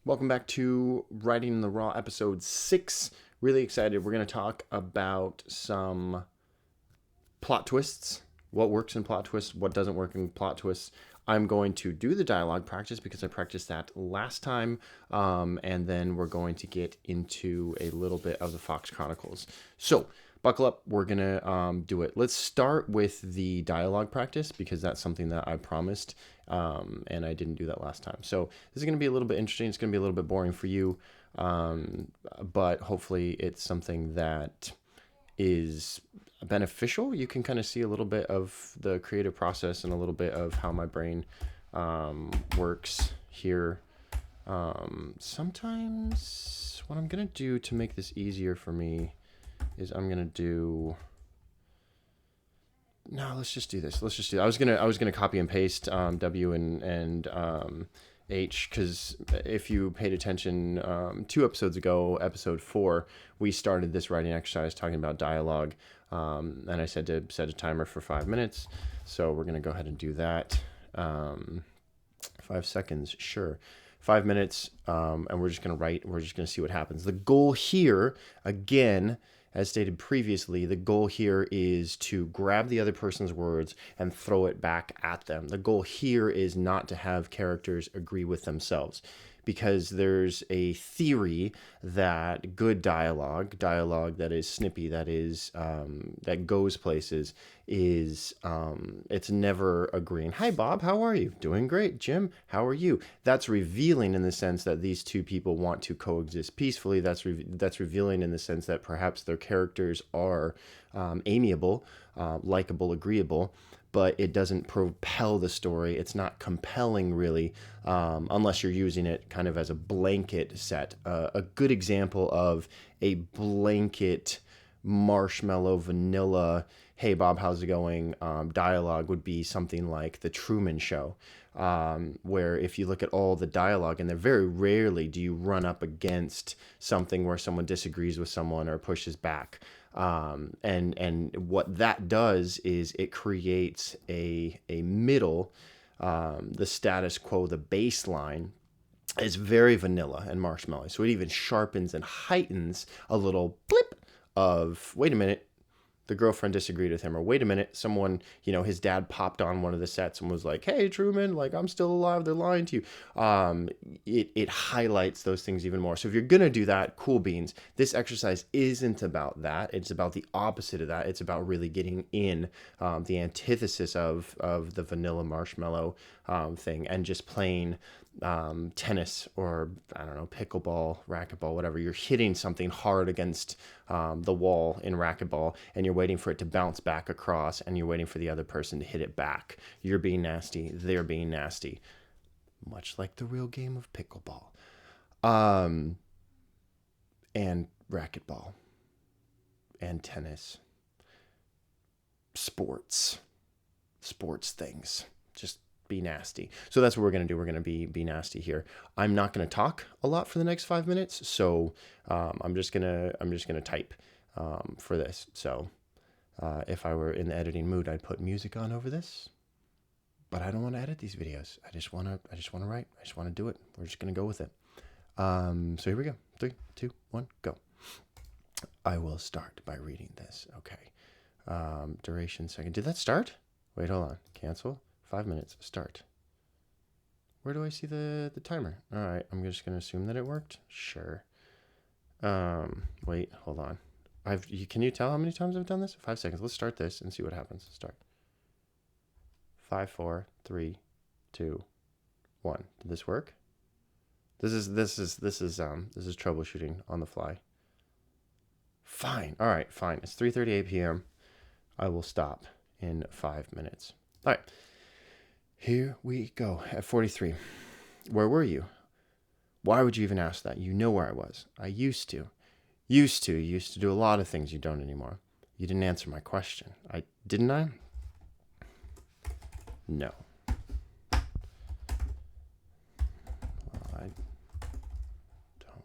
Welcome back to Writing in the Raw, episode 6. Really excited. We're going to talk about some plot twists, what works in plot twists, what doesn't work in plot twists. I'm going to do the dialogue practice because I practiced that last time, and then we're going to get into a little bit of the Fox Chronicles. So, buckle up. We're going to do it. Let's start with the dialogue practice because that's something that I promised, and I didn't do that last time. So this is going to be a little bit interesting. It's going to be a little bit boring for you, but hopefully it's something that is beneficial. You can kind of see a little bit of the creative process and a little bit of how my brain works here. Sometimes what I'm going to do to make this easier for me is I'm going to do... No, let's just do this. I was gonna copy and paste W and H, because if you paid attention 2 episodes ago, episode 4, we started this writing exercise talking about dialogue, and I said to set a timer for 5 minutes. So we're gonna go ahead and do that. 5 seconds, sure. 5 minutes, and we're just gonna write. We're just gonna see what happens. The goal here, again, as stated previously, the goal here is to grab the other person's words and throw it back at them. The goal here is not to have characters agree with themselves, because there's a theory that good dialogue that is snippy, that is that goes places, is it's never agreeing. Hi, Bob, how are you? Doing great. Jim, how are you? That's revealing in the sense that these two people want to coexist peacefully. That's revealing in the sense that perhaps their characters are amiable, likable, agreeable, but it doesn't propel the story. It's not compelling, really, unless you're using it kind of as a blanket set. A good example of a blanket marshmallow vanilla, hey, Bob, how's it going, dialogue would be something like The Truman Show, where if you look at all the dialogue, and then very rarely do you run up against something where someone disagrees with someone or pushes back. And what that does is it creates a middle, the status quo, the baseline is very vanilla and marshmallow. So it even sharpens and heightens a little blip of, wait a minute, the girlfriend disagreed with him, or wait a minute, someone, his dad popped on one of the sets and was like, hey, Truman, like, I'm still alive, they're lying to you. It highlights those things even more. So if you're going to do that, cool beans. This exercise isn't about that. It's about the opposite of that. It's about really getting in the antithesis of the vanilla marshmallow thing, and just playing tennis, or I don't know, pickleball, racquetball, whatever. You're hitting something hard against the wall in racquetball, and you're waiting for it to bounce back across, and you're waiting for the other person to hit it back. You're being nasty, they're being nasty, much like the real game of pickleball, and racquetball, and tennis, sports things. Just be nasty. So that's what we're going to do. We're going to be nasty here. I'm not going to talk a lot for the next 5 minutes. So I'm just going to type for this. So if I were in the editing mood, I'd put music on over this, but I don't want to edit these videos. I just want to write. I just want to do it. We're just going to go with it. So here we go. 3, 2, 1, go. I will start by reading this. Okay. Duration second. Did that start? Wait, hold on. Cancel. 5 minutes. Start. Where do I see the timer? All right. I'm just going to assume that it worked. Sure. Wait, hold on. Can you tell how many times I've done this? 5 seconds. Let's start this and see what happens. Start. 5, 4, 3, 2, 1. Did this work? This is troubleshooting on the fly. Fine. All right, fine. It's 3:38 p.m. I will stop in 5 minutes. All right. Here we go. At 43. Where were you? Why would you even ask that? You know where I was. I used to. You used to do a lot of things you don't anymore. You didn't answer my question. Didn't I? No. Well, I don't.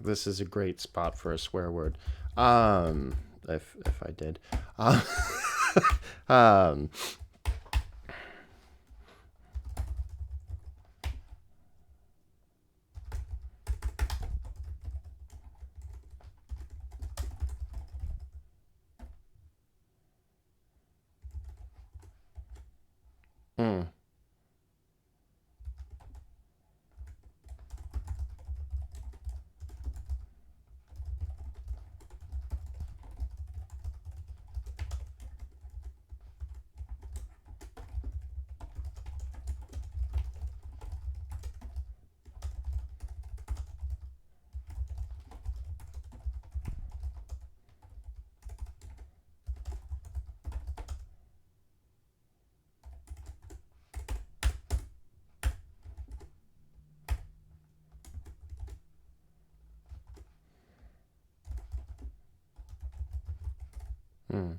This is a great spot for a swear word. If I did. Um, mm, mm.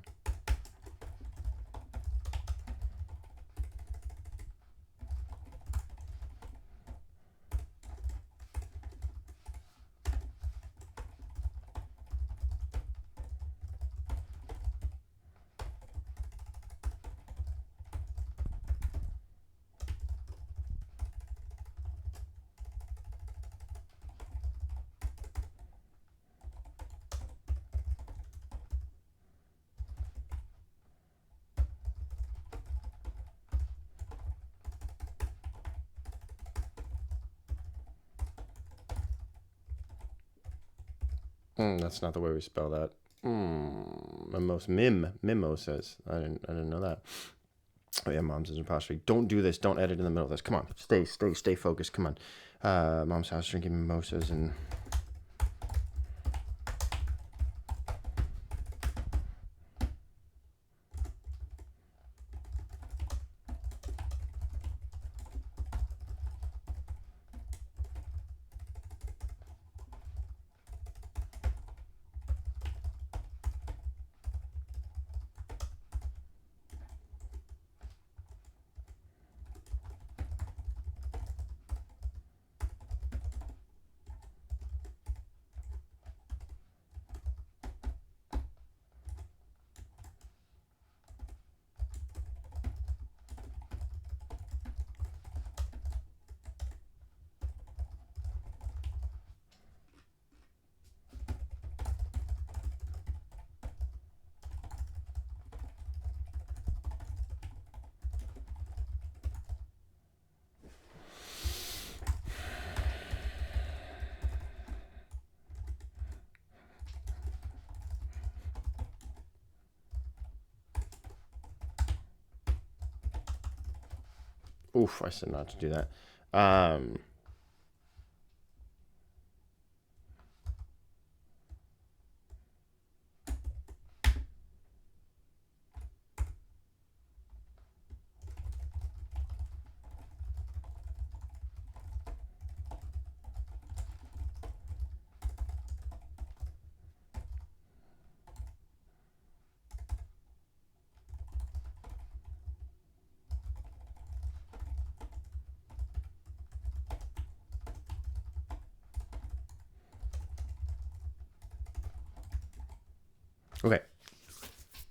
That's not the way we spell that. Mimosas. I didn't know that. Oh yeah, mom's is apostrophe. Don't do this. Don't edit in the middle of this. Come on, stay focused. Come on. Mom's house drinking mimosas and. Oof, I said not to do that. Um, okay,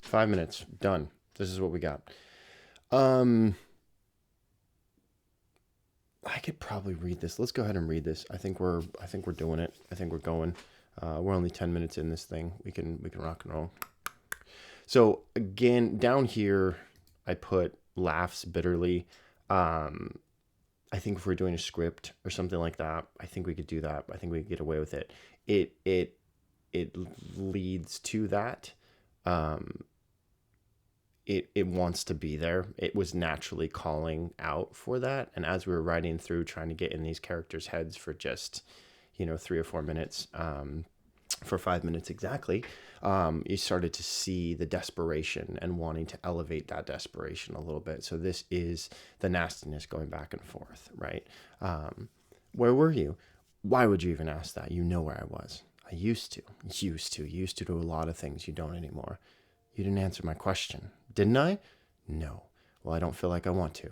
5 minutes done. This is what we got. Um, I could probably read this. Let's go ahead and read this. I think we're doing it. I think we're going. We're only 10 minutes in this thing. We can rock and roll. So again, down here, I put laughs bitterly. Um, I think if we're doing a script or something like that, I think we could do that. I think we could get away with it. It leads to that. Um, it wants to be there. It was naturally calling out for that. And as we were writing through, trying to get in these characters' heads for just 3 or 4 minutes, for 5 minutes exactly, you started to see the desperation and wanting to elevate that desperation a little bit. So this is the nastiness going back and forth, right? Where were you? Why would you even ask that? You know where I was. I used to do a lot of things you don't anymore. You didn't answer my question, didn't I? No. Well, I don't feel like I want to.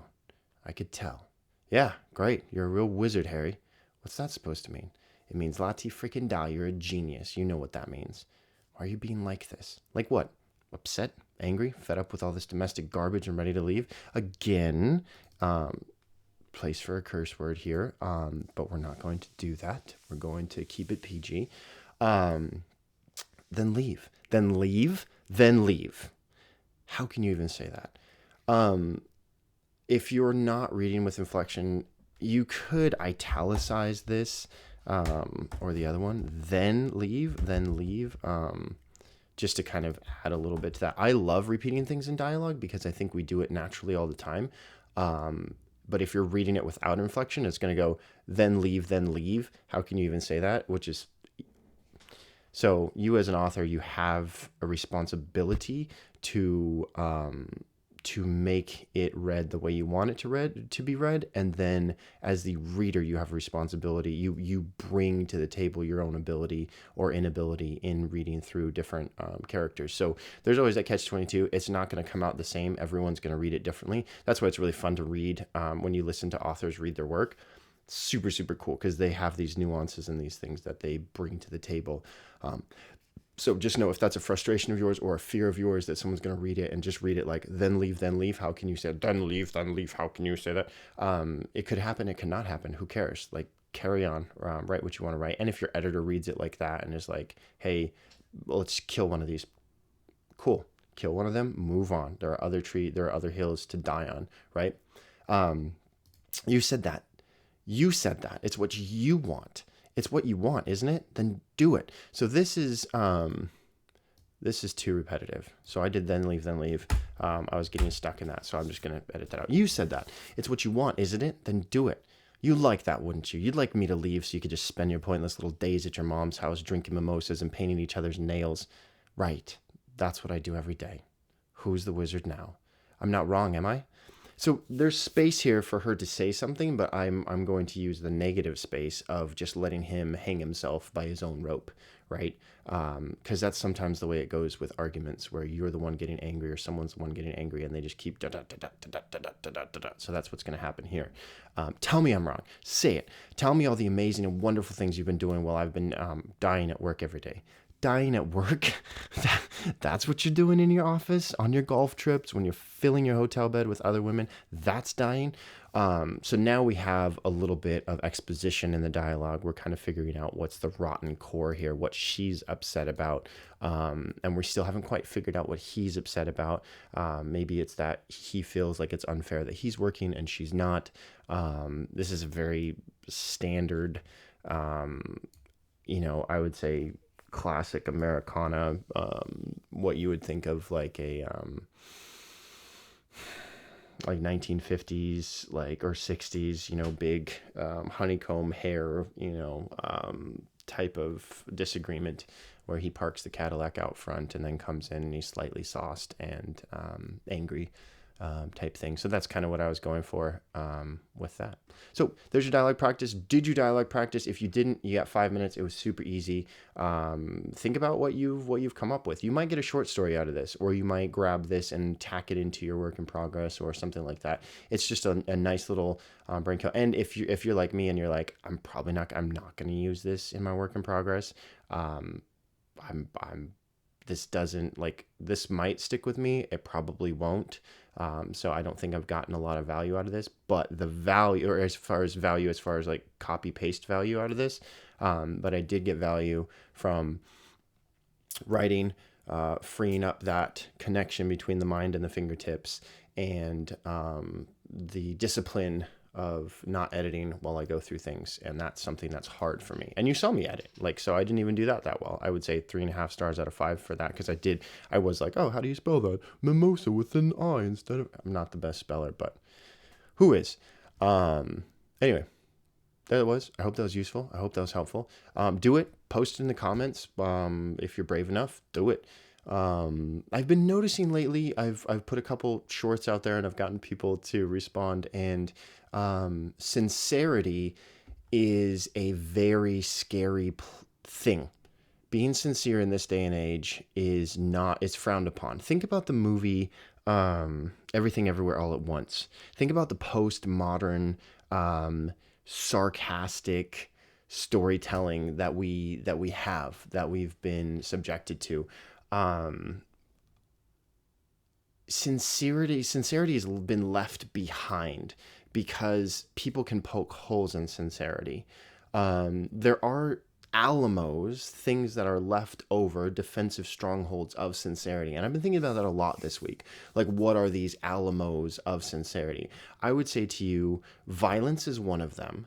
I could tell. Yeah, great. You're a real wizard, Harry. What's that supposed to mean? It means Lati freaking da. You're a genius. You know what that means. Why are you being like this? Like what? Upset, angry, fed up with all this domestic garbage and ready to leave? Again, place for a curse word here, but we're not going to do that. We're going to keep it PG. Then leave. Then leave. Then leave. How can you even say that? If you're not reading with inflection, you could italicize this, or the other one, then leave, just to kind of add a little bit to that. I love repeating things in dialogue because I think we do it naturally all the time. But if you're reading it without inflection, it's going to go, then leave, then leave. How can you even say that? Which is, so you as an author, you have a responsibility to make it read the way you want it to be read, and then as the reader, you have a responsibility. You bring to the table your own ability or inability in reading through different characters. So there's always that catch-22. It's not going to come out the same. Everyone's going to read it differently. That's why it's really fun to read when you listen to authors read their work. Super, super cool because they have these nuances and these things that they bring to the table. So just know if that's a frustration of yours or a fear of yours that someone's going to read it and just read it like, then leave, how can you say that? Then leave, how can you say that? It could happen, it could not happen. Who cares? Like, carry on, write what you want to write. And if your editor reads it like that and is like, hey, let's kill one of these, cool, kill one of them, move on. There are other hills to die on, right? You said that. It's what you want. It's what you want, isn't it? Then do it. So this is too repetitive. So I did then leave. I was getting stuck in that, so I'm just going to edit that out. You said that. It's what you want, isn't it? Then do it. You like that, wouldn't you? You'd like me to leave so you could just spend your pointless little days at your mom's house drinking mimosas and painting each other's nails. Right. That's what I do every day. Who's the wizard now? I'm not wrong, am I? So there's space here for her to say something, but I'm going to use the negative space of just letting him hang himself by his own rope, right? Because that's sometimes the way it goes with arguments where you're the one getting angry or someone's the one getting angry and they just keep da-da-da-da-da-da-da-da-da-da. So that's what's going to happen here. Tell me I'm wrong. Say it. Tell me all the amazing and wonderful things you've been doing while I've been dying at work every day. Dying at work? That's what you're doing in your office, on your golf trips, when you're filling your hotel bed with other women? That's dying? So now we have a little bit of exposition in the dialogue. We're kind of figuring out what's the rotten core here, what she's upset about. And we still haven't quite figured out what he's upset about. Maybe it's that he feels like it's unfair that he's working and she's not. This is a very standard, I would say, classic Americana, what you would think of like a like 1950s or 60s, big honeycomb hair, type of disagreement where he parks the Cadillac out front and then comes in and he's slightly sauced and angry. Type thing. So that's kind of what I was going for with that. So there's your dialogue practice. Did you dialogue practice? If you didn't, you got 5 minutes. It was super easy. Think about what you've come up with. You might get a short story out of this, or you might grab this and tack it into your work in progress or something like that. It's just a nice little brain kill. And if you're like me and you're like, I'm not going to use this in my work in progress. This might stick with me. It probably won't. So I don't think I've gotten a lot of value out of this, but the value, or as far as like copy paste value out of this, but I did get value from writing, freeing up that connection between the mind and the fingertips, and the discipline of not editing while I go through things. And that's something that's hard for me. And you saw me edit, so I didn't even do that well. I would say 3.5 stars out of 5 for that. Because I was like, oh, how do you spell that? Mimosa with an I instead of, I'm not the best speller, but who is? Anyway, there it was. I hope that was useful. I hope that was helpful. Do it, post in the comments. If you're brave enough, do it. I've been noticing lately, I've put a couple shorts out there and I've gotten people to respond, and sincerity is a very scary thing. Being sincere in this day and age it's frowned upon. Think about the movie Everything Everywhere All at Once. Think about the postmodern sarcastic storytelling that we've been subjected to. Um, sincerity has been left behind because people can poke holes in sincerity. There are alamos, things that are left over, defensive strongholds of sincerity. And I've been thinking about that a lot this week. Like, what are these alamos of sincerity? I would say to you, violence is one of them.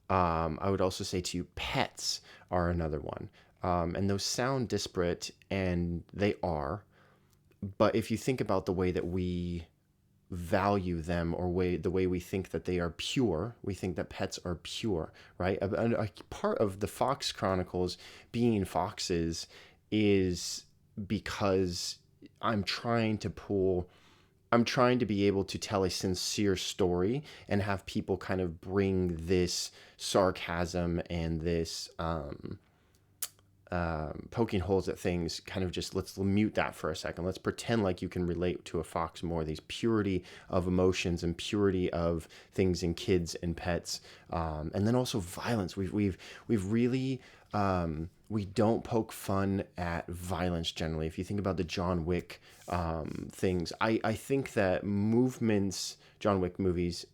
I would also say to you, pets are another one. And those sound disparate, and they are. But if you think about the way that we value them, or the way we think that they are pure, we think that pets are pure, right? A part of the Fox Chronicles being foxes is because I'm trying to pull I'm trying to be able to tell a sincere story and have people kind of bring this sarcasm and this poking holes at things, kind of just, let's mute that for a second. Let's pretend like you can relate to a fox more. These purity of emotions and purity of things in kids and pets, and then also violence. We've really we don't poke fun at violence generally. If you think about the John Wick things, I think that John Wick movies,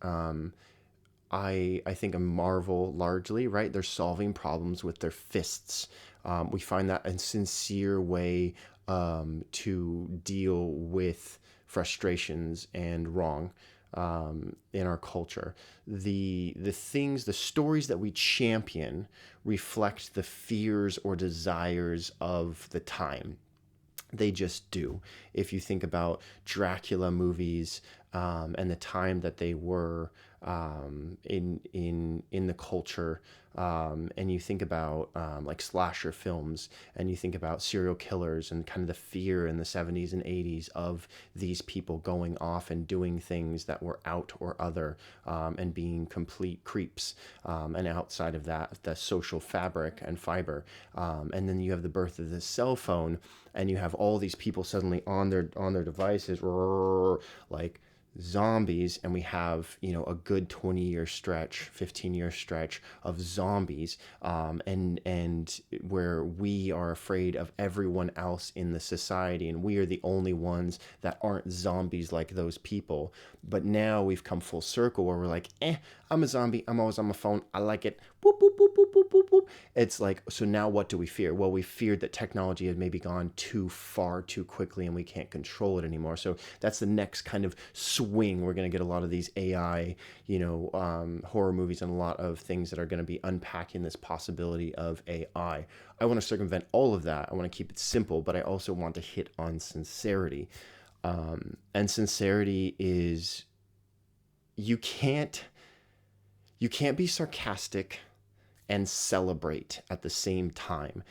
I think a marvel largely, right? They're solving problems with their fists. We find that a sincere way to deal with frustrations and wrong in our culture. The stories that we champion reflect the fears or desires of the time. They just do. If you think about Dracula movies, and the time that they were in the culture, and you think about like slasher films, and you think about serial killers and kind of the fear in the 70s and 80s of these people going off and doing things that were out or other, and being complete creeps, and outside of that, the social fabric and fiber. And then you have the birth of the cell phone, and you have all these people suddenly on their devices, like zombies, and we have a good 20-year stretch, 15-year stretch of zombies, and where we are afraid of everyone else in the society, and we are the only ones that aren't zombies like those people. But now we've come full circle where we're like, I'm a zombie, I'm always on my phone, I like it, boop, boop, boop, boop, boop, boop, boop. It's like, so now what do we fear? Well, we feared that technology had maybe gone too far too quickly and we can't control it anymore. So that's the next kind of swing. We're going to get a lot of these AI, horror movies, and a lot of things that are going to be unpacking this possibility of AI. I want to circumvent all of that. I want to keep it simple, but I also want to hit on sincerity. And sincerity is, you can't be sarcastic and celebrate at the same time.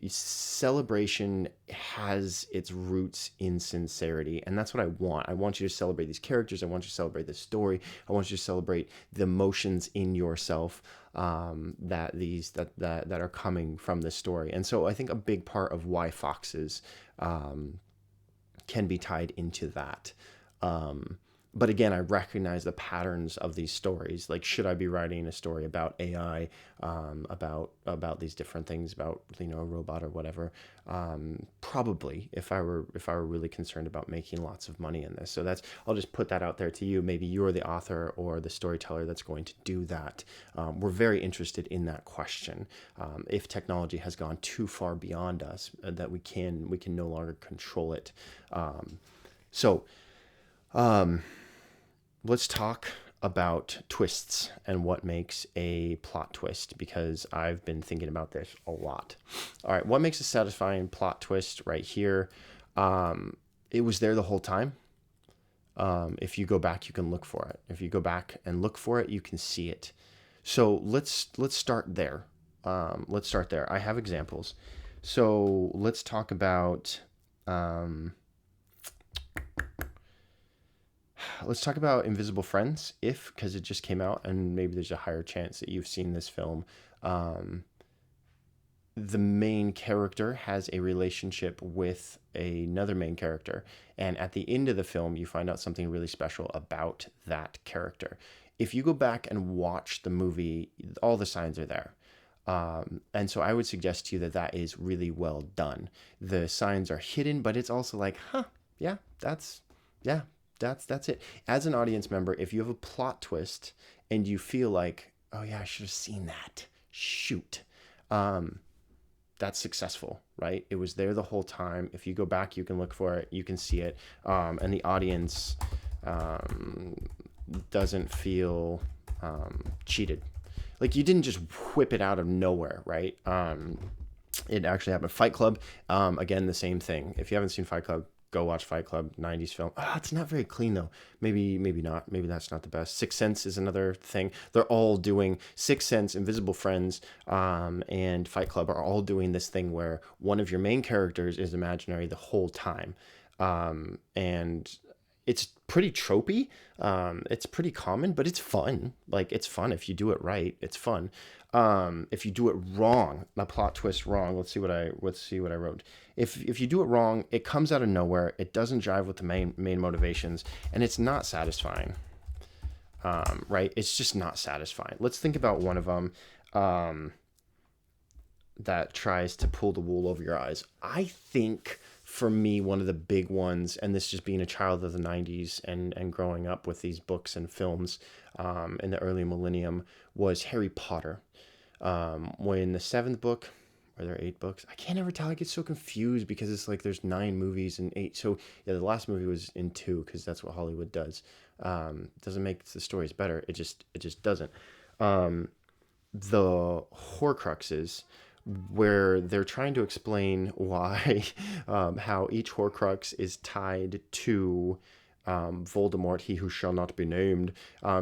Celebration has its roots in sincerity, and that's what I want. I want you to celebrate these characters. I want you to celebrate the story. I want you to celebrate the emotions in yourself, that are coming from this story. And so I think a big part of why foxes can be tied into that. But again, I recognize the patterns of these stories. Like, should I be writing a story about AI, about these different things, about a robot or whatever? Probably, if I were really concerned about making lots of money in this. So I'll just put that out there to you. Maybe you're the author or the storyteller that's going to do that. We're very interested in that question. If technology has gone too far beyond us, that we can no longer control it. Let's talk about twists and what makes a plot twist, because I've been thinking about this a lot. All right, what makes a satisfying plot twist right here? It was there the whole time. If you go back, you can look for it. If you go back and look for it, you can see it. So let's start there. I have examples. So let's talk about Invisible Friends, because it just came out, and maybe there's a higher chance that you've seen this film. The main character has a relationship with another main character, and at the end of the film, you find out something really special about that character. If you go back and watch the movie, all the signs are there. And so I would suggest to you that that is really well done. The signs are hidden, but it's also like, huh, yeah, yeah, that's it. As an audience member, if you have a plot twist and you feel like, oh yeah, I should have seen that. Shoot. Um, that's successful, right? It was there the whole time. If you go back, you can look for it, you can see it, and the audience um, doesn't feel cheated. Like you didn't just whip it out of nowhere, right? It actually happened. Fight Club, again, the same thing. If you haven't seen Fight Club, go watch Fight Club, 90s film. It's not very clean though. Maybe not. Maybe that's not the best. Sixth Sense is another thing. They're all doing Sixth Sense, Invisible Friends, and Fight Club are all doing this thing where one of your main characters is imaginary the whole time. And it's pretty tropey. It's pretty common, but it's fun. Like it's fun if you do it right. It's fun. If you do it wrong, a plot twist wrong. Let's see what I wrote. If you do it wrong, it comes out of nowhere. It doesn't jive with the main motivations, and it's not satisfying. Right? It's just not satisfying. Let's think about one of them that tries to pull the wool over your eyes. I think for me, one of the big ones, and this just being a child of the 90s and growing up with these books and films in the early millennium, was Harry Potter. When the seventh book, are there 8 books? I can't ever tell. I get so confused because it's like there's 9 movies and 8. So yeah, the last movie was in 2 because that's what Hollywood does. Doesn't make the stories better. It just doesn't. The Horcruxes, where they're trying to explain why, how each Horcrux is tied to Voldemort, he who shall not be named,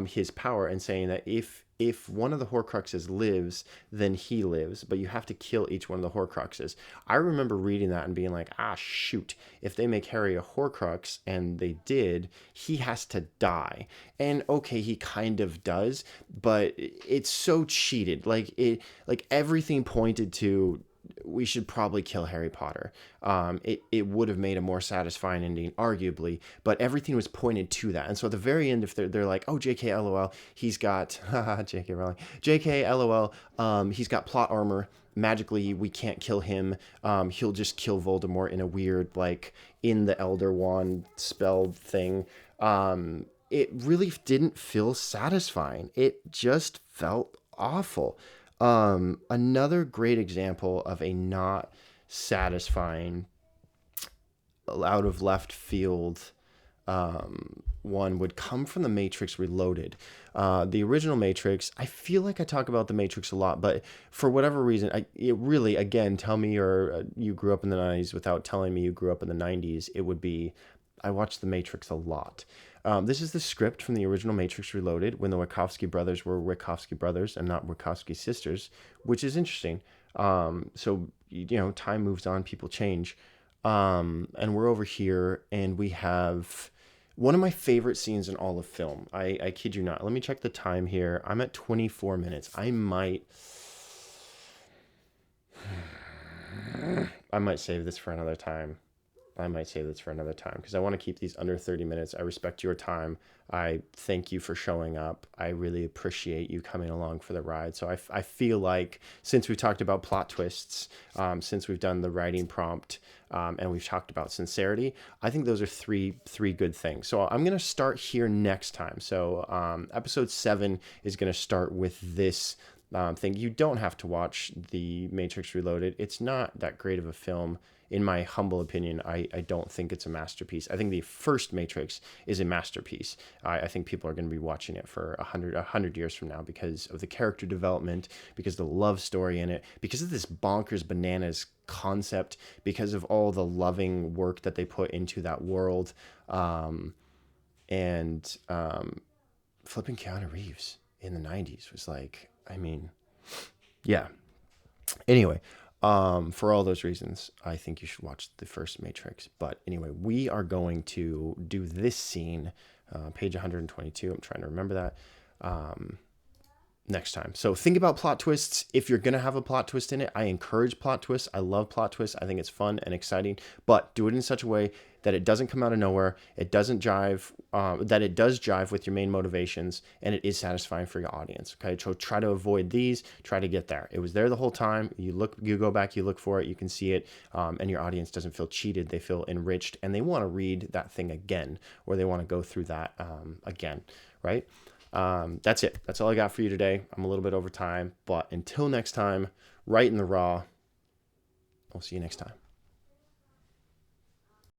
his power, and saying that if one of the Horcruxes lives, then he lives, but you have to kill each one of the Horcruxes. I remember reading that and being like, shoot, if they make Harry a Horcrux, and they did, he has to die. And okay, he kind of does, but it's so cheated. Like everything pointed to, we should probably kill Harry Potter. It would have made a more satisfying ending, arguably, but everything was pointed to that. And so at the very end, if they're like, oh, JK LOL, he's got, JK Rowling, JK LOL, he's got plot armor. Magically, we can't kill him. He'll just kill Voldemort in a weird, like, in the Elder Wand spell thing. It really didn't feel satisfying. It just felt awful. Another great example of a not satisfying, out of left field one would come from The Matrix Reloaded. The original Matrix, I feel like I talk about The Matrix a lot, but for whatever reason, it really, again, tell me you grew up in the 90s without telling me you grew up in the 90s, it would be, I watched The Matrix a lot. This is the script from the original Matrix Reloaded when the Wachowski brothers were Wachowski brothers and not Wachowski sisters, which is interesting. So, time moves on, people change. And we're over here and we have one of my favorite scenes in all of film. I kid you not. Let me check the time here. I'm at 24 minutes. I might save this for another time. Because I want to keep these under 30 minutes. I respect your time. I thank you for showing up. I really appreciate you coming along for the ride. So I feel like since we've talked about plot twists, since we've done the writing prompt, and we've talked about sincerity, I think those are three good things. So I'm going to start here next time. So episode 7 is going to start with this thing. You don't have to watch The Matrix Reloaded. It's not that great of a film. In my humble opinion, I don't think it's a masterpiece. I think the first Matrix is a masterpiece. I think people are going to be watching it for 100 years from now because of the character development, because of the love story in it, because of this bonkers bananas concept, because of all the loving work that they put into that world, and flipping Keanu Reeves in the 90s was like, I mean, yeah. Anyway, for all those reasons, I think you should watch the first Matrix. But anyway, we are going to do this scene, page 122. I'm trying to remember that. next time. So think about plot twists. If you're going to have a plot twist in it, I encourage plot twists. I love plot twists. I think it's fun and exciting, but do it in such a way that it doesn't come out of nowhere. It doesn't jive, that it does jive with your main motivations, and it is satisfying for your audience. Okay. So try to avoid these, try to get there. It was there the whole time. You go back, you look for it, you can see it. And your audience doesn't feel cheated. They feel enriched, and they want to read that thing again, or they want to go through that, again. Right. That's it. That's all I got for you today. I'm a little bit over time, but until next time, right in the raw. We'll see you next time.